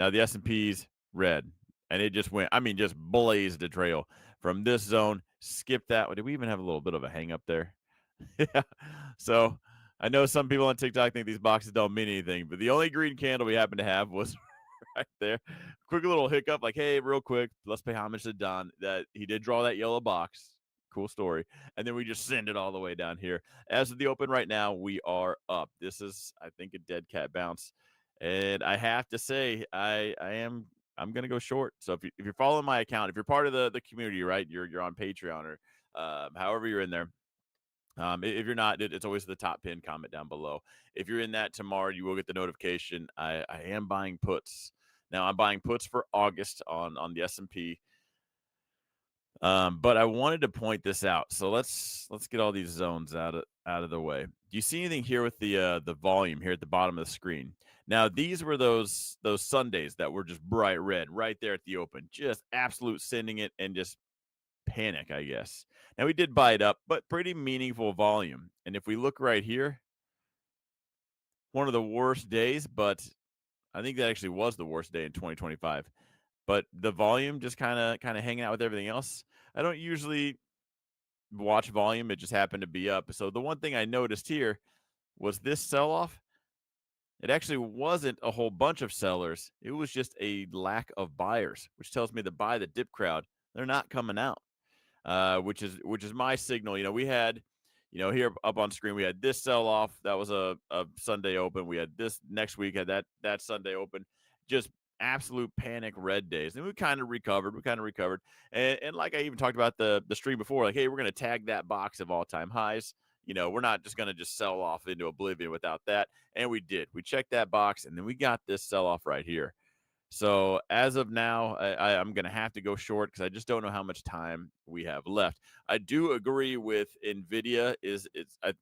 Now the S&P's red, and it just went, I mean, just blazed a trail from this zone, skip that one. Did we even have a little bit of a hang up there? Yeah. So I know some people on TikTok think these boxes don't mean anything, but the only green candle we happen to have was right there. Quick little hiccup, like, hey, real quick, let's pay homage to Don that he did draw that yellow box. Cool story. And then we just send it all the way down here. As of the open right now, we are up. This is, I think, a dead cat bounce. And I have to say, I'm gonna go short. So if you're following my account, if you're part of the community, right, you're on Patreon or however you're in there. If you're not, it's always the top pin comment down below. If you're in that tomorrow, you will get the notification. I am buying puts. Now I'm buying puts for August on the S&P. But I wanted to point this out. So let's get all these zones out of the way. Do you see anything here with the volume here at the bottom of the screen? Now these were those Sundays that were just bright red right there at the open, just absolute sending it and just panic, I guess. Now we did buy it up, but pretty meaningful volume. And if we look right here, one of the worst days, but I think that actually was the worst day in 2025. But the volume just kind of hanging out with everything else. I don't usually watch volume. It just happened to be up. So the one thing I noticed here was this sell off. It actually wasn't a whole bunch of sellers. It was just a lack of buyers, which tells me the buy the dip crowd, they're not coming out. Which is my signal. We had, here up on screen, we had this sell off. That was a Sunday open. We had this next week, had that Sunday open. Just absolute panic red days. And we kind of recovered. And like I even talked about the stream before, like, hey, we're going to tag that box of all time highs. We're not just going to just sell off into oblivion without that. And we did. We checked that box, and then we got this sell off right here. So as of now, I'm going to have to go short because I just don't know how much time we have left. I do agree with Nvidia. It's a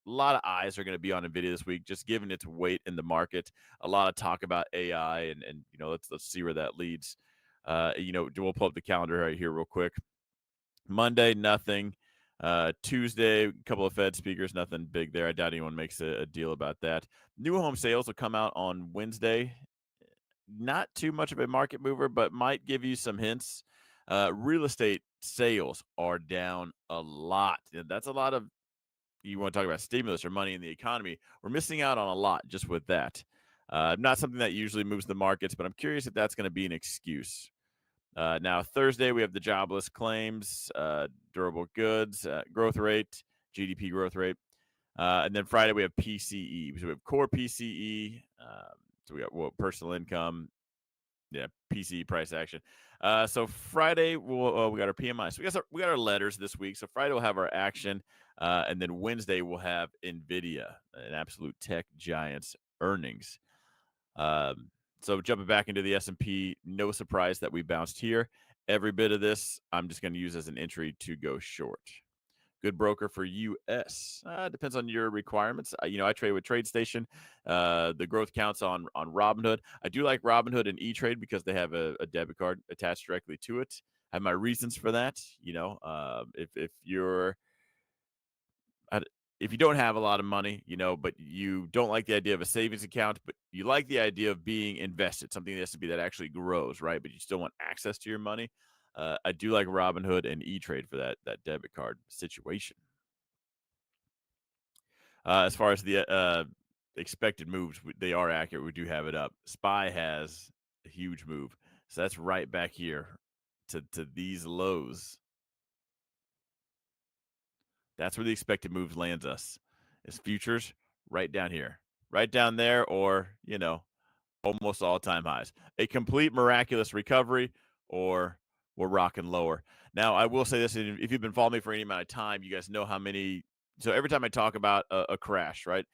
lot of eyes are going to be on Nvidia this week, just given its weight in the market. A lot of talk about AI, and let's see where that leads. We'll pull up the calendar right here real quick. Monday, nothing. Tuesday, a couple of Fed speakers, nothing big there. I doubt anyone makes a deal about that. New home sales will come out on Wednesday. Not too much of a market mover, but might give you some hints. Real estate sales are down a lot. And that's a lot of, you want to talk about stimulus or money in the economy. We're missing out on a lot just with that. Not something that usually moves the markets, but I'm curious if that's going to be an excuse. Now, Thursday, we have the jobless claims, durable goods, growth rate, GDP growth rate. And then Friday, we have PCE. So we have core PCE. So we got personal income, yeah, PCE price action. So Friday we got our PMI. So we got our letters this week. So Friday we'll have our action, and then Wednesday we'll have Nvidia, an absolute tech giant's earnings. So jumping back into the S&P, no surprise that we bounced here. Every bit of this I'm just going to use as an entry to go short. Good broker for US. Depends on your requirements. I trade with TradeStation. The growth counts on Robinhood. I do like Robinhood and E-Trade because they have a debit card attached directly to it. I have my reasons for that. If you don't have a lot of money, but you don't like the idea of a savings account, but you like the idea of being invested, something that has to be that actually grows, right? But you still want access to your money. I do like Robinhood and E-Trade for that debit card situation. As far as the expected moves, they are accurate. We do have it up. SPY has a huge move. So that's right back here to these lows. That's where the expected moves lands us. Is futures right down here. Right down there, or, almost all-time highs. A complete miraculous recovery, or we're rocking lower. Now, I will say this, if you've been following me for any amount of time, you guys know how many. So every time I talk about a crash, right?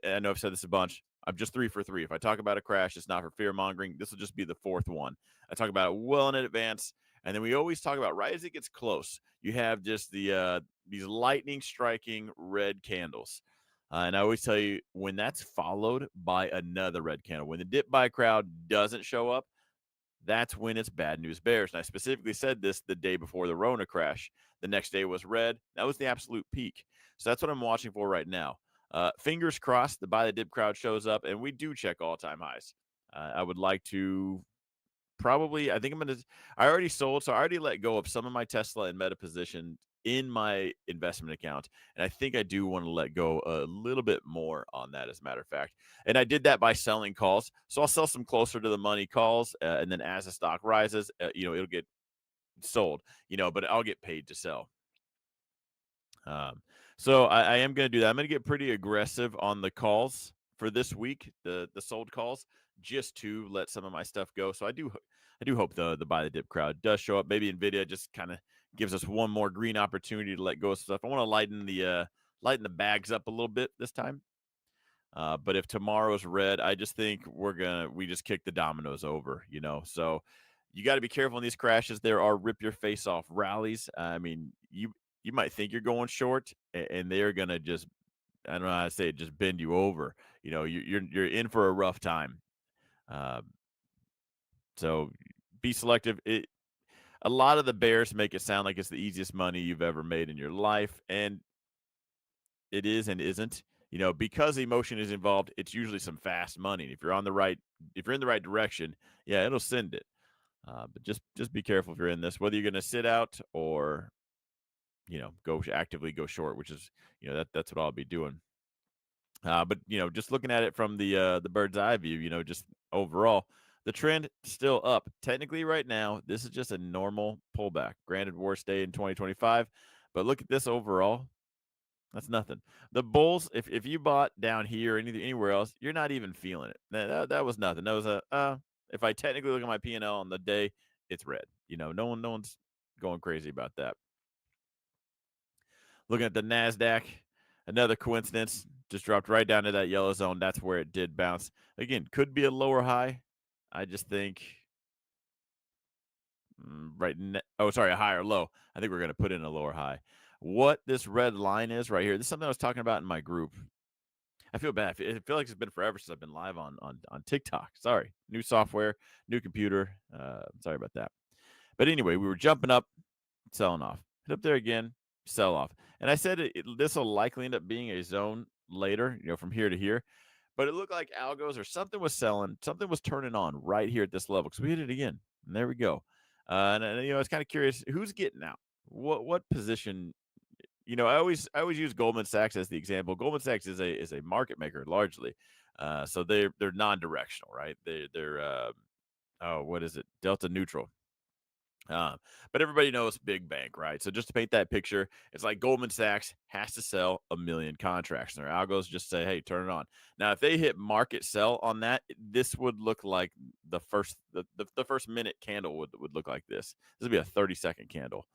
I know I've said this a bunch. I'm just 3 for 3. If I talk about a crash, it's not for fear mongering. This will just be the fourth one. I talk about it well in advance, and then we always talk about right as it gets close. You have just these lightning striking red candles. And I always tell you, when that's followed by another red candle, when the dip buy crowd doesn't show up, that's when it's bad news bears. And I specifically said this the day before the Rona crash. The next day was red. That was the absolute peak. So that's what I'm watching for right now. Fingers crossed, the buy the dip crowd shows up, and we do check all-time highs. I would like to probably, I think I already sold, so I already let go of some of my Tesla and Meta position in my investment account. And I think I do want to let go a little bit more on that, as a matter of fact. And I did that by selling calls. So I'll sell some closer to the money calls. And then as the stock rises, it'll get sold, but I'll get paid to sell. So I am going to do that. I'm going to get pretty aggressive on the calls for this week, the sold calls, just to let some of my stuff go. So I do hope the buy the dip crowd does show up. Maybe Nvidia just kind of gives us one more green opportunity to let go of stuff. I want to lighten the bags up a little bit this time. But if tomorrow's red, I just think we just kick the dominoes over, So you got to be careful in these crashes. There are rip your face off rallies. I mean, you might think you're going short, and they're gonna just, I don't know how to say it, just bend you over. You're in for a rough time. Uh, so be selective. A lot of the bears make it sound like it's the easiest money you've ever made in your life, and it is and isn't. Because emotion is involved, it's usually some fast money. If you're in the right direction, yeah, it'll send it. But just be careful if you're in this, whether you're going to sit out or go actively go short, which is that's what I'll be doing. But just looking at it from the bird's eye view, just overall, the trend still up. Technically, right now, this is just a normal pullback. Granted, worst day in 2025, but look at this overall. That's nothing. The bulls, if you bought down here or anywhere else, you're not even feeling it. That was nothing. That was if I technically look at my P&L on the day, it's red. No one's going crazy about that. Looking at the NASDAQ, another coincidence, just dropped right down to that yellow zone. That's where it did bounce. Again, could be a lower high. I just think a high or low. I think we're going to put in a lower high. What this red line is right here, this is something I was talking about in my group. I feel bad. I feel like it's been forever since I've been live on TikTok. Sorry. New software, new computer. Sorry about that. But anyway, we were jumping up, selling off. Hit up there again, sell off. And I said this will likely end up being a zone later, from here to here. But it looked like algos or something was selling, something was turning on right here at this level because we hit it again. And there we go. And I was kind of curious who's getting out. What position? I always use Goldman Sachs as the example. Goldman Sachs is a market maker largely, so they're non-directional, right? They're what is it? Delta neutral. But everybody knows big bank, right? So just to paint that picture, it's like Goldman Sachs has to sell 1 million contracts. And their algos just say, hey, turn it on. Now, if they hit market sell on that, this would look like the first minute candle would look like this. This would be a 30-second candle.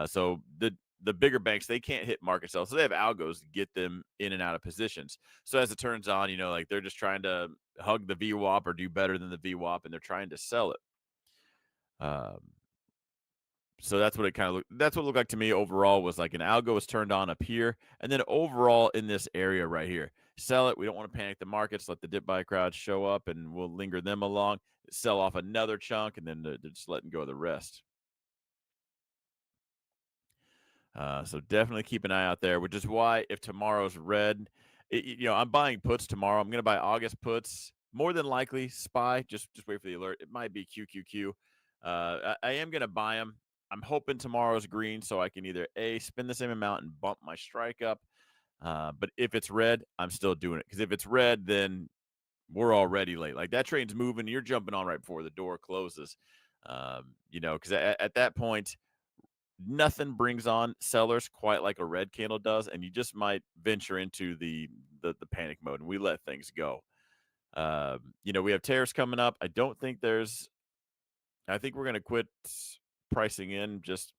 So the bigger banks, they can't hit market sell. So they have algos to get them in and out of positions. So as it turns on, like they're just trying to hug the VWAP or do better than the VWAP, and they're trying to sell it. So that's what it looked like to me overall, was like an algo was turned on up here. And then overall in this area right here, sell it. We don't want to panic the markets. Let the dip buy crowd show up and we'll linger them along, sell off another chunk, and then they're just letting go of the rest. So definitely keep an eye out there, which is why if tomorrow's red, I'm buying puts tomorrow. I'm going to buy August puts. More than likely, SPY. Just wait for the alert. It might be QQQ. I am going to buy them. I'm hoping tomorrow's green so I can either spend the same amount and bump my strike up. But if it's red, I'm still doing it. Because if it's red, then we're already late. Like that train's moving. You're jumping on right before the door closes. Because at that point, nothing brings on sellers quite like a red candle does, and you just might venture into the panic mode, and we let things go. We have tariffs coming up. I think we're going to quit pricing in just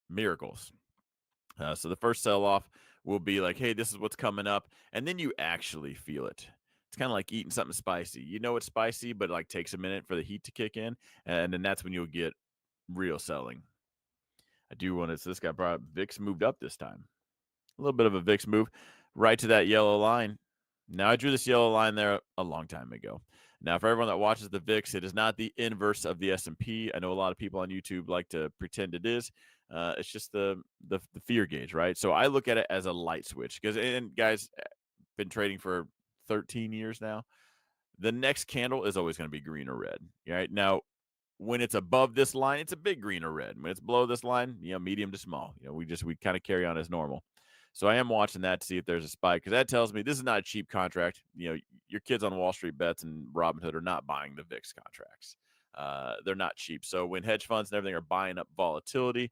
miracles. So the first sell off will be like, hey, this is what's coming up, and then you actually feel it. It's kind of like eating something spicy. It's spicy, but like takes a minute for the heat to kick in, and then that's when you'll get real selling. I do want to. So this guy brought VIX moved up this time. A little bit of a VIX move right to that yellow line. Now, I drew this yellow line there a long time ago. Now, for everyone that watches the VIX, it is not the inverse of the S&P. I know a lot of people on YouTube like to pretend it is. It's just the fear gauge, right? So I look at it as a light switch because, and guys, been trading for 13 years now. the next candle is always going to be green or red. Right now, when it's above this line, it's a big green or red. When it's below this line, medium to small. We kind of carry on as normal. So I am watching that to see if there's a spike, because that tells me this is not a cheap contract. Your kids on Wall Street Bets and Robinhood are not buying the VIX contracts. They're not cheap. So when hedge funds and everything are buying up volatility,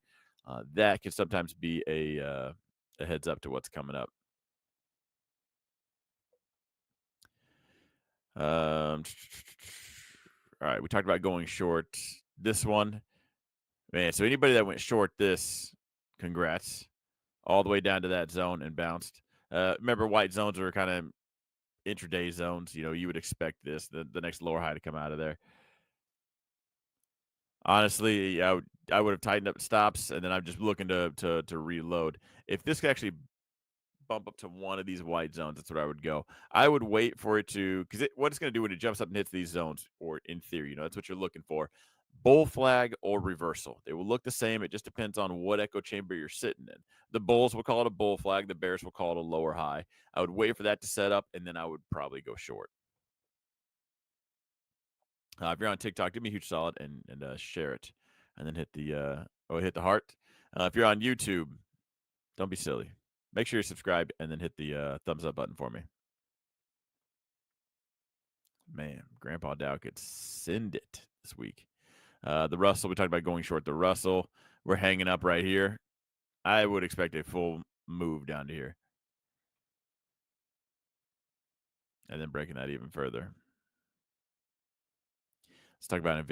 that can sometimes be a heads up to what's coming up. All right, we talked about going short. This one, man. So anybody that went short this, congrats, all the way down to that zone and bounced. Remember, white zones are kind of intraday zones. You would expect the next lower high to come out of there. Honestly, I would have tightened up stops, and then I'm just looking to reload. If this could actually bump up to one of these white zones, that's where I would go. I would wait for it to, because what it's going to do when it jumps up and hits these zones, or in theory, that's what you're looking for. Bull flag or reversal. They will look the same. It just depends on what echo chamber you're sitting in. The bulls will call it a bull flag. The bears will call it a lower high. I would wait for that to set up, and then I would probably go short. If you're on TikTok, give me a huge solid and share it, and then hit the heart. If you're on YouTube, don't be silly. Make sure you're subscribed, and then hit the thumbs up button for me. Man, Grandpa Dow could send it this week. The Russell, we talked about going short the Russell. We're hanging up right here. I would expect a full move down to here, and then breaking that even further. Let's talk about NVIDIA.